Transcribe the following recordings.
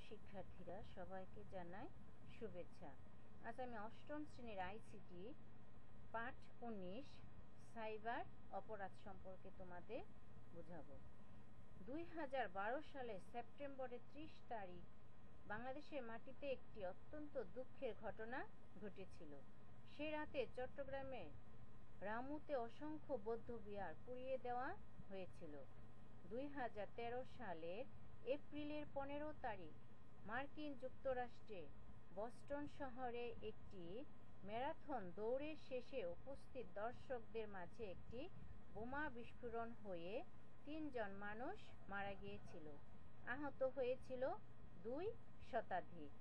শিক্ষার্থীরা সবাইকে জানাই শুভেচ্ছা। আজ আমি অষ্টম শ্রেণীর আইসিটি পাঠ 19 সাইবার অপরাধ সম্পর্কে তোমাদের বোঝাবো। 2012 সালের সেপ্টেম্বরের 30 তারিখ বাংলাদেশের মাটিতে একটি অত্যন্ত দুঃখের ঘটনা ঘটেছিল। সে রাতে চট্টগ্রামে রামুতে অসংখ্য বৌদ্ধবিহার পুড়িয়ে দেওয়া হয়েছিল। 2013 সালের এপ্রিলের 15 তারিখ মার্কিন যুক্তরাষ্ট্রে বস্টন শহরে একটি ম্যারাথন দৌড়ের শেষে উপস্থিত দর্শকদের মাঝে একটি বোমা বিস্ফোরণ হয়ে 3 জন মানুষ মারা গিয়েছিল। আহত হয়েছিল 2 শতাধিক।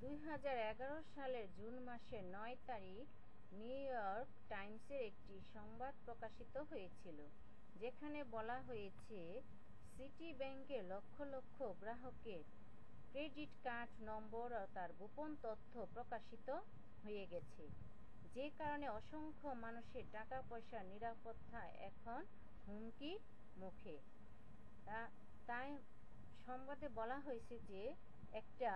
দুই সালের জুন মাসের 9 তারিখ নিউ ইয়র্ক টাইমসের একটি সংবাদ প্রকাশিত হয়েছিল, যেখানে বলা হয়েছে সিটি ব্যাংকের লক্ষ লক্ষ গ্রাহকের ক্রেডিট কার্ড নম্বর ও তার গোপন তথ্য প্রকাশিত হয়ে গেছে, যে কারণে অসংখ্য মানুষের টাকা পয়সার নিরাপত্তা এখন হুমকির মুখে। তাই সংবাদে বলা হয়েছে যে একটা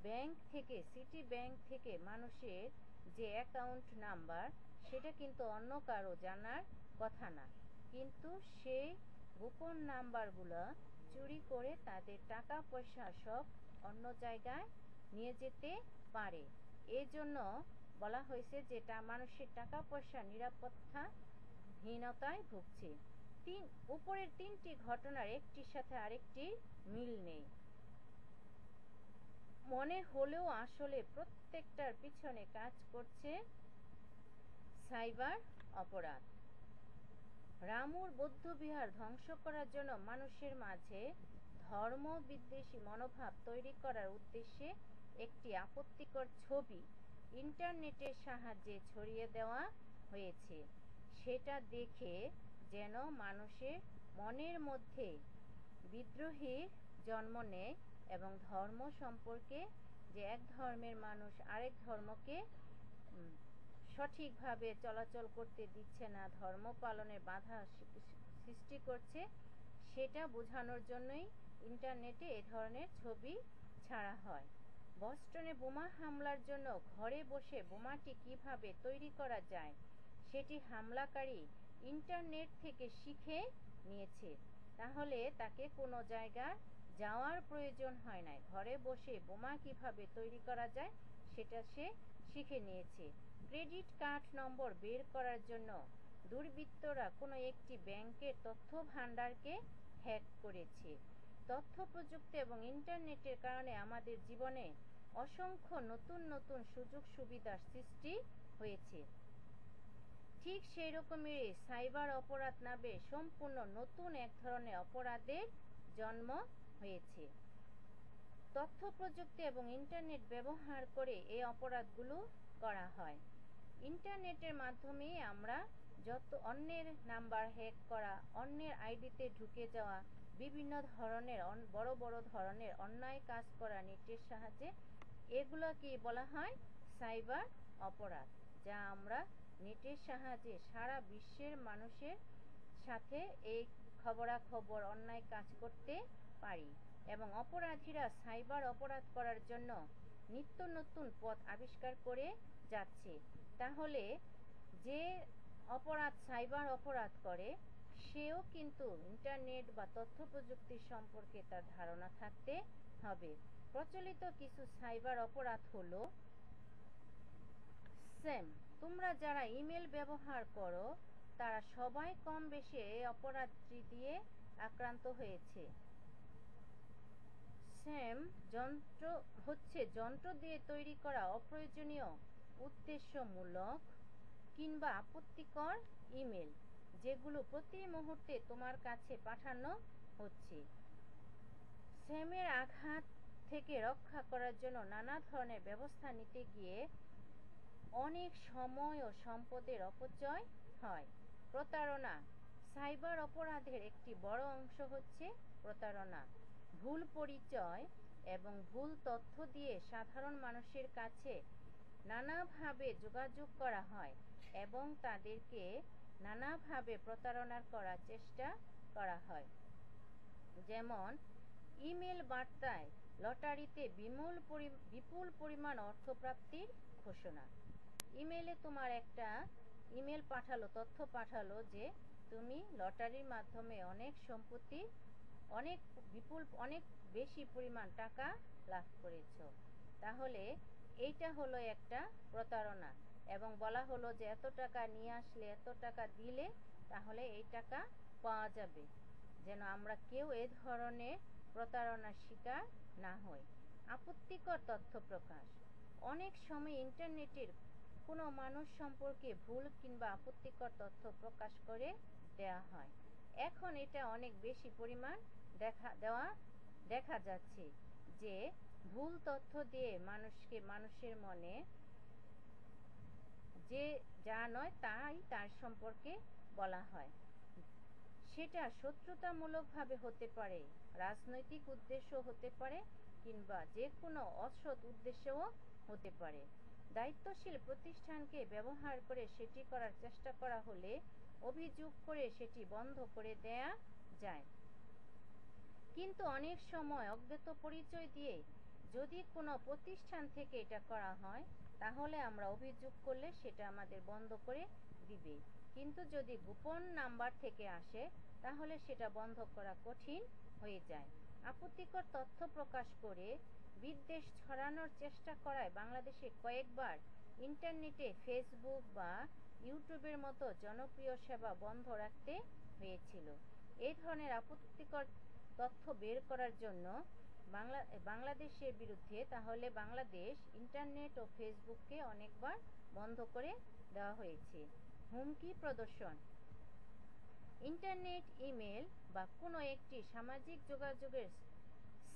ব্যাংক থেকে, সিটি ব্যাংক থেকে মানুষের যে অ্যাকাউন্ট নাম্বার, সেটা কিন্তু অন্য কারো জানার কথা না, কিন্তু সেই গোপন নাম্বারগুলো চুরি করে তাদের টাকা পয়সা সব অন্য জায়গায় নিয়ে যেতে পারে। এই জন্য বলা হয়েছে যে মানুষের টাকা পয়সা নিরাপত্তাহীনতায় ভুগছে। উপরের 3টি ঘটনার একটির সাথে আরেকটি মিল নেই মনে হলেও আসলে প্রত্যেকটার পিছনে কাজ করছে সাইবার অপরাধ। রামুর বৌদ্ধবিহার ধ্বংস করার জন্য মানুষের মাঝে ধর্ম বিদ্বেষী মনোভাব তৈরি করার উদ্দেশ্যে একটি আপত্তিকর ছবি ইন্টারনেটের সাহায্যে ছড়িয়ে দেওয়া হয়েছে। সেটা দেখে যেন মানুষের মনের মধ্যে বিদ্রোহীর জন্ম নেয় এবং ধর্ম সম্পর্কে, যে এক ধর্মের মানুষ আরেক ধর্মকে সঠিকভাবে চলাচল করতে দিচ্ছে না, ধর্ম পালনের বাধা সৃষ্টি করছে, সেটা বোঝানোর জন্যই ইন্টারনেটে এ ধরনের ছবি ছাড়া হয়। বস্টনে বোমা হামলার জন্য ঘরে বসে বোমাটি কিভাবে তৈরি করা যায় সেটি হামলাকারী ইন্টারনেট থেকে শিখে নিয়েছে। তাহলে তাকে কোনো জায়গায় যাওয়ার প্রয়োজন হয় না, ঘরে বসে বোমা কিভাবে তৈরি করা যায় সেটা সে শিখে নিয়েছে। ক্রেডিট কার্ড নম্বর বের করার জন্য দুর্বৃত্তরা কোনো একটি ব্যাংকের তথ্য ভাণ্ডারকে হ্যাক করেছে। তথ্য প্রযুক্তি এবং ইন্টারনেটের কারণে আমাদের জীবনে অসংখ্য নতুন নতুন সুযোগ সুবিধার সৃষ্টি হয়েছে। ঠিক সেই রকমেরই সাইবার অপরাধ নামে সম্পূর্ণ নতুন এক ধরনের অপরাধের জন্ম হয়েছে। তথ্য প্রযুক্তি এবং ইন্টারনেট ব্যবহার করে এই অপরাধগুলো করা হয়। ইন্টারনেটের মাধ্যমে আমরা যত অন্যের নাম্বার হ্যাক করা, অন্যের আইডিতে ঢুকে যাওয়া, বিভিন্ন ধরনের বড় বড় ধরনের অন্যায় কাজ করা নেটের সাহায্যে, এগুলোকে বলা হয় সাইবার অপরাধ, যা আমরা নেটের সাহায্যে সারা বিশ্বের মানুষের সাথে এই খবরাখবর অন্যায় কাজ করতে পারি। এবং অপরাধীরা সাইবার অপরাধ করার জন্য নিত্য নতুন পথ আবিষ্কার করে যাচ্ছে। তাহলে যে অপরাধ সাইবার অপরাধ করে সেও কিন্তু ইন্টারনেট বা তথ্য প্রযুক্তি সম্পর্কে তার ধারণা থাকতে হবে। প্রচলিত কিছু সাইবার অপরাধ হলো সেম, তোমরা যারা ইমেল ব্যবহার করো তারা সবাই কম বেশি এই অপরাধটি দিয়ে আক্রান্ত হয়েছে। স্প্যাম যন্ত্র দিয়ে তৈরি করা অপ্রয়োজনীয়, উদ্দেশ্যমূলক কিংবা আপত্তিকর ইমেল, যেগুলো প্রতি মুহূর্তে তোমার কাছে পাঠানো হচ্ছে। স্প্যামের আঘাত থেকে রক্ষা করার জন্য নানা ধরনের ব্যবস্থা নিতে গিয়ে অনেক সময় ও সম্পদের অপচয় হয়। প্রতারণা, সাইবার অপরাধের একটি বড় অংশ হচ্ছে প্রতারণা। ভুল পরিচয় এবং ভুল তথ্য দিয়ে সাধারণ মানুষের কাছে নানাভাবে যোগাযোগ করা হয় এবং তাদেরকে নানাভাবে প্রতারণা করার চেষ্টা করা হয়। যেমন ইমেল বার্তায় লটারিতে বিপুল পরিমাণ অর্থপ্রাপ্তির ঘোষণা। ইমেলে তোমার একটা ইমেল পাঠালো, তথ্য পাঠালো যে তুমি লটারির মাধ্যমে অনেক সম্পত্তি, অনেক বেশি পরিমাণ টাকা লাভ করেছো। তাহলে এইটা হলো একটা প্রতারণা, এবং বলা হলো যে এত টাকা নিয়ে আসলে, এত টাকা দিলে তাহলে এই টাকা পাওয়া যাবে। যেন আমরা কেউ এ ধরনের প্রতারণার শিকার না হই। আপত্তিকর তথ্য প্রকাশ, অনেক সময় ইন্টারনেটের কোনো মানুষ সম্পর্কে ভুল কিংবা আপত্তিকর তথ্য প্রকাশ করে দেওয়া হয়। এখন এটা অনেক বেশি পরিমাণ দেখা যাচ্ছে যে ভুল তথ্য দিয়ে মানুষের মনে যে যা নয় তাই তার সম্পর্কে বলা হয়। সেটা শত্রুতামূলকভাবে হতে পারে, রাজনৈতিক উদ্দেশ্য হতে পারে, কিংবা যে কোনো অসৎ উদ্দেশ্যও হতে পারে। দায়িত্বশীল প্রতিষ্ঠানকে ব্যবহার করে সেটি করার চেষ্টা করা হলে অভিযোগ করে সেটি বন্ধ করে দেয়া যায়। কিন্তু অনেক সময় অজ্ঞাত পরিচয় দিয়ে যদি কোনো প্রতিষ্ঠান থেকে এটা করা হয়, তাহলে আমরা অভিযোগ করলে সেটা আমাদের বন্ধ করে দিবে। কিন্তু যদি গোপন নাম্বার থেকে আসে, তাহলে সেটা বন্ধ করা কঠিন হয়ে যায়। আপত্তিকর তথ্য প্রকাশ করে বিদ্বেষ ছড়ানোর চেষ্টা করায় বাংলাদেশে কয়েকবার ইন্টারনেটে ফেসবুক বা ইউটিউবের মতো জনপ্রিয় সেবা বন্ধ রাখতে হয়েছিল। এই ধরনের আপত্তিকর তথ্য বের করার জন্য বাংলাদেশের বিরুদ্ধে তাহলে বাংলাদেশ ইন্টারনেট ও ফেসবুককে অনেকবার বন্ধ করে দেওয়া হয়েছে। হুমকি প্রদর্শন, ইন্টারনেট, ইমেল বা কোনো একটি সামাজিক যোগাযোগের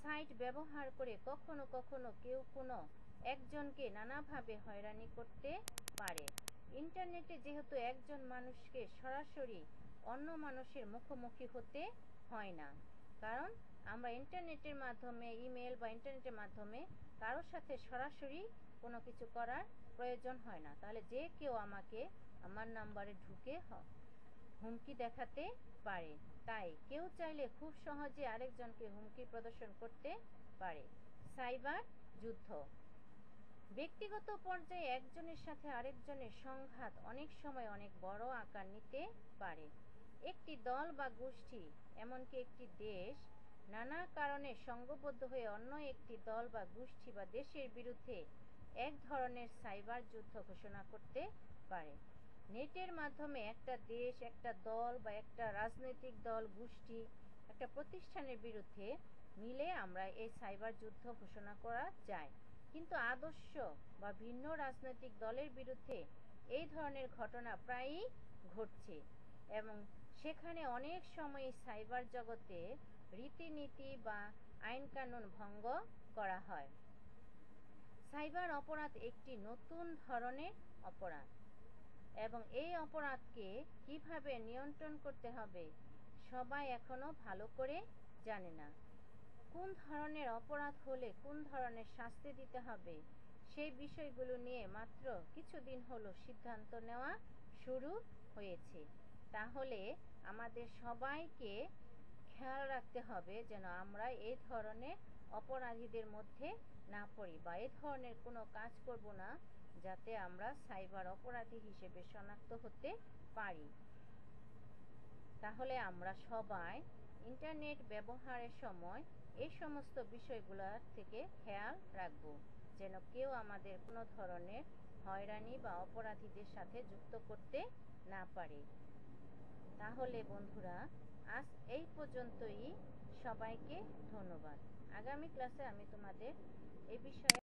সাইট ব্যবহার করে কখনো কখনো কেউ কোনো একজনকে নানাভাবে হয়রানি করতে পারে। ইন্টারনেটে যেহেতু একজন মানুষকে সরাসরি অন্য মানুষের মুখোমুখি হতে হয় না, কারণ আমরা ইন্টারনেটের মাধ্যমে, ইমেল বা ইন্টারনেটের মাধ্যমে কারোর সাথে সরাসরি কোনো কিছু করার প্রয়োজন হয় না, তাহলে যে কেউ আমাকে আমার নাম্বারে ঢুকে হুমকি দেখাতে পারে। তাই কেউ চাইলে খুব সহজে আরেকজনকে হুমকি প্রদর্শন করতে পারে। সাইবার যুদ্ধ, ব্যক্তিগত পর্যায়ে একজনের সাথে আরেকজনের সংঘাত অনেক সময় অনেক বড় আকার নিতে পারে। একটি দল বা গোষ্ঠী, এমনকি একটি দেশ নানা কারণে সংঘবদ্ধ হয়ে অন্য একটি দল বা গোষ্ঠী বা দেশের বিরুদ্ধে এক ধরনের সাইবার যুদ্ধ ঘোষণা করতে পারে। নেটের মাধ্যমে একটা দেশ, একটা দল বা একটা রাজনৈতিক দল, গোষ্ঠী, একটা প্রতিষ্ঠানের বিরুদ্ধে মিলে আমরা এই সাইবার যুদ্ধ ঘোষণা করা যায়। কিন্তু আদর্শ বা ভিন্ন রাজনৈতিক দলের বিরুদ্ধে এই ধরনের ঘটনা প্রায়ই ঘটছে, এবং সেখানে অনেক সময় সাইবার জগতে রীতিনীতি বা আইনকানুন ভঙ্গ করা হয়। সাইবার অপরাধ একটি নতুন ধরনের অপরাধ, এবং এই অপরাধকে কিভাবে নিয়ন্ত্রণ করতে হবে সবাই এখনো ভালো করে জানে না। কোন ধরনের অপরাধ হলে কোন ধরনের শাস্তি দিতে হবে সেই বিষয়গুলো নিয়ে মাত্র কিছুদিন হলো সিদ্ধান্ত নেওয়া শুরু হয়েছে। তাহলে আমাদের সবাইকে খেয়াল রাখতে হবে যেন আমরা এই ধরনের অপরাধীদের মধ্যে না পড়ি, বা এই ধরনের কোনো কাজ করব না যাতে আমরা সাইবার অপরাধী হিসেবে শনাক্ত হতে পারি। তাহলে আমরা সবাই ইন্টারনেট ব্যবহারের সময় এই সমস্ত বিষয়গুলোর থেকে খেয়াল রাখব। যেন কেউ আমাদের কোনো ধরনের হয়রানি বা অপরাধীদের সাথে যুক্ত করতে না পারে। তাহলে বন্ধুরা, আজ এই পর্যন্তই। সবাইকে ধন্যবাদ। আগামী ক্লাসে আমি তোমাদের এ বিষয়ে